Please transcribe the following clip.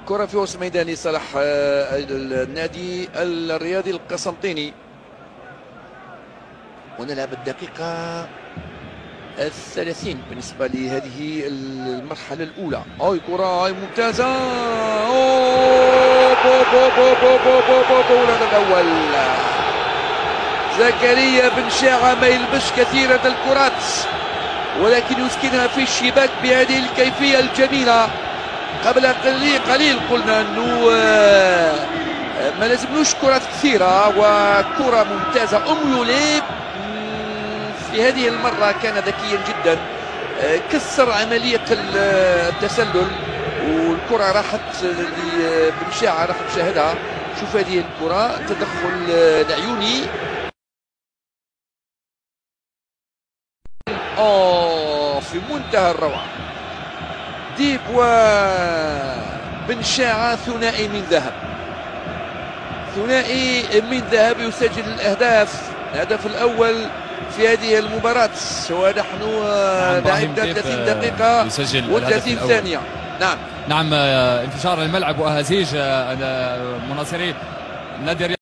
كرة في وسط ميدان صالح النادي الرياضي القسنطيني، ونلعب الدقيقة 30 بالنسبة لهذه المرحلة الأولى. أي كرة ممتازة، الهدف الأول. زكريا بن شاعة ما يلبش كثيرا الكرات، ولكن يسكنها في الشباك بهذه الكيفية الجميلة. قبل قليل قلنا انه ما لازملوش كرات كثيره، وكره ممتازه. يوليب في هذه المره كان ذكيا جدا، كسر عمليه التسلل، والكره راحت لبنشاعة، راح نشاهدها. شوف هذه الكره، تدخل العيوني في منتهى الروعه. ديب وبن شاعة ثنائي من ذهب، ثنائي من ذهب يسجل الأهداف. الهدف الأول في هذه المباراة، ونحن لعبنا 30 دقيقة و30 ثانية. نعم انتشار الملعب وأهازيج مناصري النادي